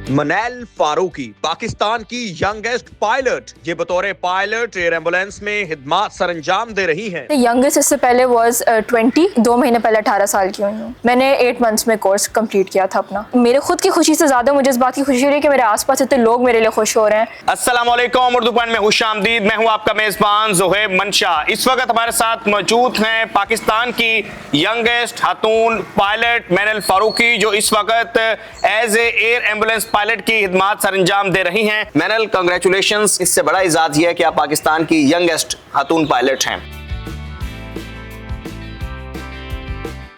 मनैल फारूकी पाकिस्तान की youngest pilot, ये बतौर पायलट एयर एम्बुलेंस में खिदमत सरंजाम दे रही हैं। यंगेस्ट इससे पहले वाज 20, 2 महीने पहले 18 साल की हुई हूँ। मैंने 8 मंथ्स में कोर्स कंप्लीट किया था अपना। मेरे खुद की खुशी से ज्यादा मुझे इस बात की खुशी हो रही है कि मेरे आसपास इतने लोग मेरे लिए खुश हो रहे हैं। अस्सलाम वालेकुम, उर्दू पॉइंट में खुशामदीद। मैं हूँ आपका मेजबान ज़ोहैब मंशा। इस वक्त हमारे साथ मौजूद हैं पाकिस्तान की यंगेस्ट खातून पायलट मनैल फारूकी, जो इस वक्त as a air ambulance pilot की खिदमत सरंजाम दे रही हैं। मनैल, कांग्रेचुलेशंस। इससे बड़ा इजाज़ यह है कि आप पाकिस्तान की यंगेस्ट खातून पायलट हैं।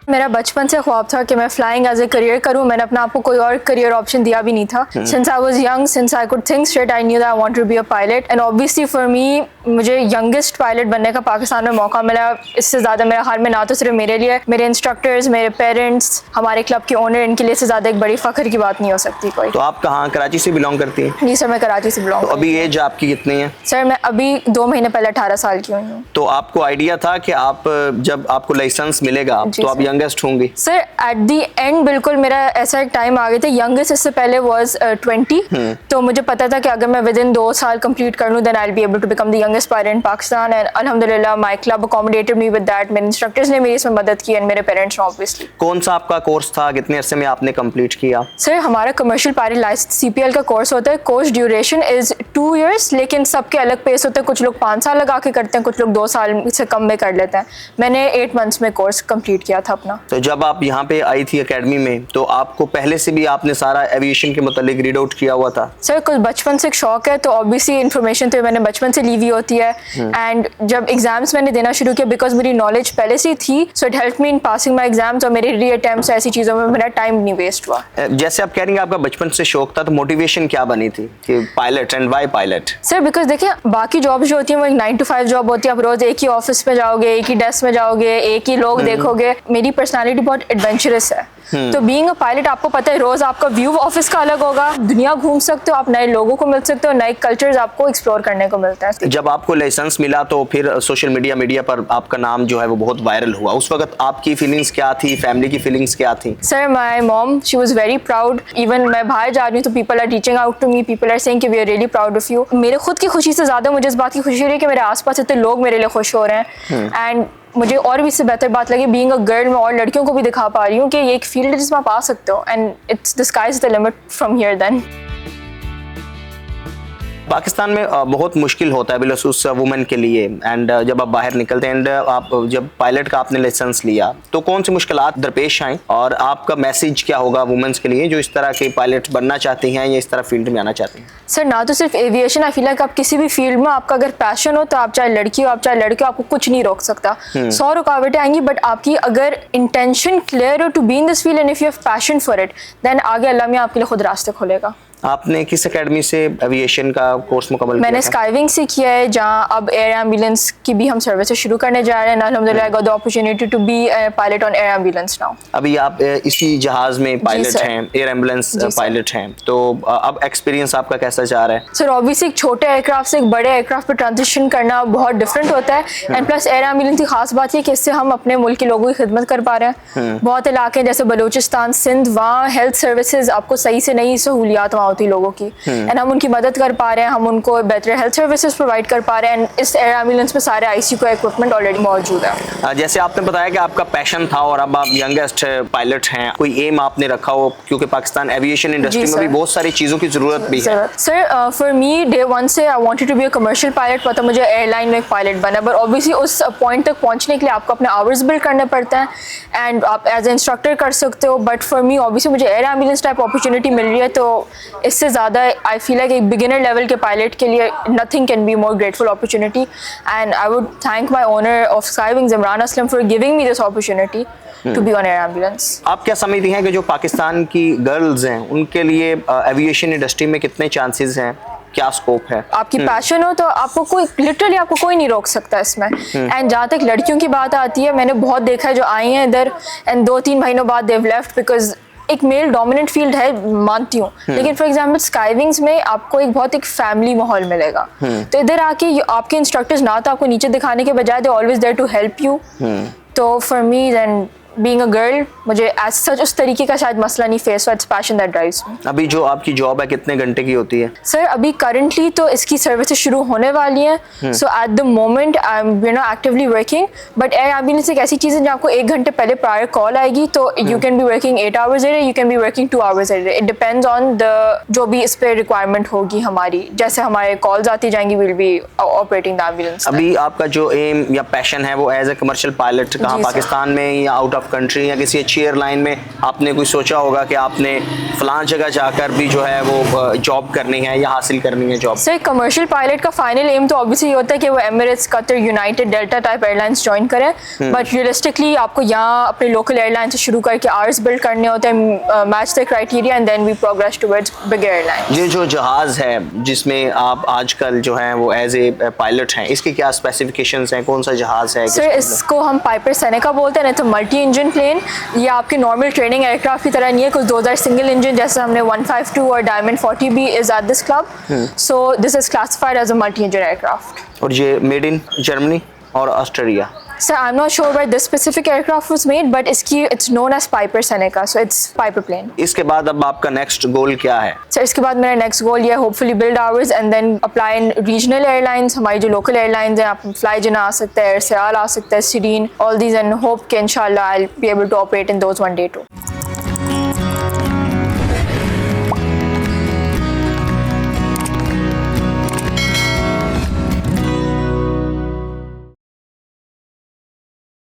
मेरा बचपन से ख्वाब था कि मैं फ्लाइंग एज ए करियर करूं। मैंने अपने आप को कोई और करियर ऑप्शन दिया भी नहीं था। Since I was young, since I could think straight, I knew that I want to be a pilot. And obviously for me, मुझे यंगेस्ट पायलट बनने का पाकिस्तान में मौका मिला। इससे ज़्यादा मेरे ख्याल में ना तो सिर्फ मेरे लिए, मेरे इंस्ट्रक्टर्स, मेरे पेरेंट्स, हमारे क्लब के ओनर, इनके लिए से ज़्यादा एक बड़ी फ़ख्र की बात नहीं हो सकती कोई। तो आप कहाँ, कराची से बिलोंग करती हैं? जी सर, मैं कराची से बिलोंग। तो अभी एज आपकी कितनी है? सर मैं अभी 2 महीने पहले 18 साल की हुई हूँ। तो आपको आइडिया था कि आप जब आपको लाइसेंस मिलेगा तो आप यंगेस्ट होंगी? सर एट दी एंड बिल्कुल मेरा ऐसा एक टाइम आ गया था। यंगेस्ट इससे पहले वाज 20, तो मुझे पता था कि अगर मैं विद इन 2 साल कंप्लीट कर लूँ then I will be able to become the youngest pilot in Pakistan. And अल्हम्दुलिल्लाह my club accommodated me with that. मेरे इंस्ट्रक्टर्स ने मेरी इसमें मदद की एंड मेरे पेरेंट्स ने ऑब्वियसली। कौन सा आपका कोर्स था, कितने अरसे में आपने कंप्लीट किया? सर हमारा कमर्शियल पायलट लाइसेंस CPL का कोर्स होता है। कोर्स ड्यूरेशन इज 2 years, लेकिन सबके अलग पेस होते हैं। कुछ लोग 5 साल लगा के करते हैं, कुछ लोग 2 साल से कम में कर लेते हैं। मैंने 8 मंथ्स में कोर्स कंप्लीट किया था अपना। तो जब आप यहाँ पे आई थी एकेडमी में, तो आपको पहले से भी आपने सारा एविएशन के मुतालिक रीड आउट किया हुआ था? सर कुछ बचपन से एक शौक है, तो ऑब्वियसली इन्फॉर्मेशन तो मैंने बचपन से ली हुई होती है। एंड जब एग्जाम्स मैंने देना शुरू किया, बिकॉज मेरी नॉलेज पहले से ही थी, so it help me in passing my exams. और मेरे री अटेम्प्ट्स, ऐसी चीज़ों में मेरा टाइम नहीं वेस्ट हुआ। जैसे आप कह रही हैं आपका बचपन से शौक था, तो मोटिवेशन क्या बनी थी कि pilot, and why pilot? Sir because देखिए, बाकी जॉब जो होती है वो एक 9 to 5 जॉब होती है। आप रोज एक ही ऑफिस में जाओगे, एक ही डेस्क में जाओगे, एक ही लोग देखोगे। मेरी पर्सनालिटी बहुत एडवेंचरस है, तो बीइंग अ पायलट आपको पता है रोज आपका व्यू ऑफिस का अलग होगा। दुनिया घूम सकते हो आप, नए लोगों को मिल सकते हो, नए कल्चर्स आपको एक्सप्लोर करने को मिलता है। जब आपको लाइसेंस मिला तो फिर सोशल मीडिया पर आपका नाम जो है वो बहुत वायरल हुआ। उस वक्त आपकी फीलिंग्स क्या थी, फैमिली की फीलिंग्स क्या थी? Sir my mom, she was very proud. Even मैं बाहर जा रही हूँ तो people are reaching out to me, people are saying कि we are really proud of you. मेरे खुद की खुशी से ज्यादा मुझे इस बात की खुशी हो रही है कि मेरे आसपास इतने लोग मेरे लिए खुश हो रहे हैं। एंड मुझे और भी इससे बेहतर बात लगी, बीइंग अ गर्ल, मैं और लड़कियों को भी दिखा पा रही हूँ कि ये एक फील्ड है जिसमें आप आ सकते हो। And it's the sky is the limit from here then. Pakistan में बहुत मुश्किल होता है बिलखसूस वुमेन के लिए। एंड जब आप बाहर निकलते हैं, एंड आप जब पायलट का आपने लाइसेंस लिया, तो कौन सी मुश्किलात दरपेश आई, और आपका मैसेज क्या होगा वुमेन्स के लिए जो इस तरह के पायलट बनना चाहती हैं या इस तरह फील्ड में आना चाहती हैं? सर ना तो सिर्फ एविएशन, आई फील लाइक आप किसी भी फील्ड में आपका अगर पैशन हो, तो आप चाहे लड़की हो, आप चाहे लड़के हो, आपको कुछ नहीं रोक सकता। 100 रुकावटें आएंगी, बट आपकी अगर इंटेंशन क्लियर हो to be in this field and if you have passion for it, then आगे अल्लाह मियां आपके लिए खुद रास्ते खोलेगा। आपने किस एकेडमी से एविएशन का कोर्स मुकम्मल किया? मैंने स्काईविंग से किया है, जहाँ अब एयर एम्बुलेंस की भी हम सर्विसेज शुरू करने जा रहे हैं। अल्हम्दुलिल्लाह I got the opportunity to be a pilot on air ambulance now. अभी आप इसी जहाज में पायलट हैं, एयर एम्बुलेंस पायलट हैं, तो अब एक्सपीरियंस आपका कैसा जा रहा है? सर ऑब्वियसली एक छोटे एयरक्राफ्ट से एक बड़े एयरक्राफ्ट पर ट्रांजिशन करना बहुत डिफरेंट होता है। एंड प्लस एयर एम्बुलेंस की खास बात है कि इससे हम अपने मुल्क के लोगों की खिदमत कर पा रहे हैं। बहुत इलाके जैसे बलूचिस्तान, सिंध, वहाँ हेल्थ सर्विसेज आपको सही से नई सहूलियात वहाँ होती लोगों की, एंड हम उनकी मदद कर पा रहे हैं, हम उनको बेहतर हेल्थ सर्विसेज प्रोवाइड कर पा रहे हैं। एंड इस एयर एम्बुलेंस में सारे ICU का इक्विपमेंट ऑलरेडी मौजूद है। जैसे आपने बताया कि आपका पैशन था और अब आप यंगेस्ट पायलट हैं, कोई एम आपने रखा हो, क्योंकि पाकिस्तान एविएशन इंडस्ट्री में भी बहुत सारी चीज़ों की ज़रूरत भी है? सर फॉर मी डे 1 से I wanted to be a commercial pilot. पता मुझे एयरलाइन में एक पायलट बना, बट ऑब्वियसली उस पॉइंट तक पहुंचने के लिए आपको अपने आवर्स बिल्ड करने पड़ते हैं, एंड आप एज ए इंस्ट्रक्टर कर सकते हो। बट फॉर मी ऑब्वियसली मुझे एयर एम्बुलेंस टाइप अपॉर्चुनिटी मिल रही है, तो इससे ज़्यादा आई फील लाइक एक बिगिनर लेवल के पायलट के लिए nothing can be more grateful opportunity. And I would thank my owner of Skywing, Imran Aslam, for giving me this opportunity to be on air ambulance. आप क्या समझती हैं कि जो पाकिस्तान की गर्ल्स हैं उनके लिए एविएशन इंडस्ट्री में कितने चांसेस हैं, क्या स्कोप है? आपकी पैशन हो तो आपको कोई लिटरली आपको कोई नहीं रोक सकता इसमें। एंड जहाँ तक लड़कियों की बात आती है, मैंने बहुत देखा है जो आई हैं इधर एंड 2-3 महीनों बाद देव लेफ्ट, बिकॉज एक मेल डोमिनेंट फील्ड है, मानती हूँ, लेकिन फॉर एग्जांपल स्काईविंग्स में आपको एक बहुत एक फैमिली माहौल मिलेगा। तो इधर आके आपके इंस्ट्रक्टर्स ना तो आपको नीचे दिखाने के बजाय they always there to help you. तो for me then being a girl मुझे एज सच उस तरीके का शायद मसला नहीं फेस हुआ. It's passion that drives me. अभी जो आपकी जॉब है कितने घंटे की होती है? सर अभी करंटली तो इसकी सर्विसेज शुरू होने वाली हैं. So at the moment I am actively working. But air ambulance एक ऐसी चीज़ है जहाँ आपको 1 घंटे पहले प्रायर कॉल आएगी तो you can be working 8 hours a day, you can be working 2 hours a day. It depends on the जो भी इस पर रिक्वायरमेंट होगी हमारी. जैसे हमारे कॉल्स आती जाएंगी will be operating the ambulance. अभी आपका जो एम या पैशन है वो एज ए कमर्शियल पायलट कहाँ, जी, सर. पाकिस्तान में या आउट ऑफ कंट्री या किसी अच्छी एयरलाइन में आपने कोई सोचा होगा कि आपने फलां जगह जाकर भी जो है वो जॉब करनी है या हासिल करनी है जॉब? सर कमर्शियल पायलट का फाइनल एम तो ऑब्वियसली ये होता है कि वो Emirates, Qatar, United, delta type airlines join करें. बट रियलिस्टिकली आपको यहाँ अपने लोकल एयरलाइन से शुरू करके आवर्स बिल्ड करने होते हैं, match the criteria and then we progress towards big airline. ये जो जहाज़ है जिसमें आप आजकल जो है वो एज ए पायलट हैं, इसके क्या स्पेसिफिकेशंस हैं? कौन सा जहाज़ है? सर इसको हम पाइपर सेनेका बोलते हैं. तो मल्टी इंजन प्लेन. ये आपकी नॉर्मल ट्रेनिंग एयरक्राफ्ट की तरह नहीं है. कुछ 2000 सिंगल इंजन जैसे हमने 152 और डायमंड 40 भी is at this club. So this is classified as a multi engine aircraft. और ये मेड इन जर्मनी और Australia? Sir, I'm not sure where this specific aircraft was made, but it's known as Piper Seneca, so it's Piper plane. इसके बाद अब आपका next गोल क्या है? Sir इसके बाद मेरा नेक्स्ट गोल ये hopefully build hours and then apply in regional airlines. हमारी जो लोकल एयरलाइंस हैं, आप फ्लाई जिना आ सकते हैं, एयर सयाल आ सकता है, सिरीन, ऑल दीज, एंड होप कि इंशाल्लाह I will be able to operate in those one day to.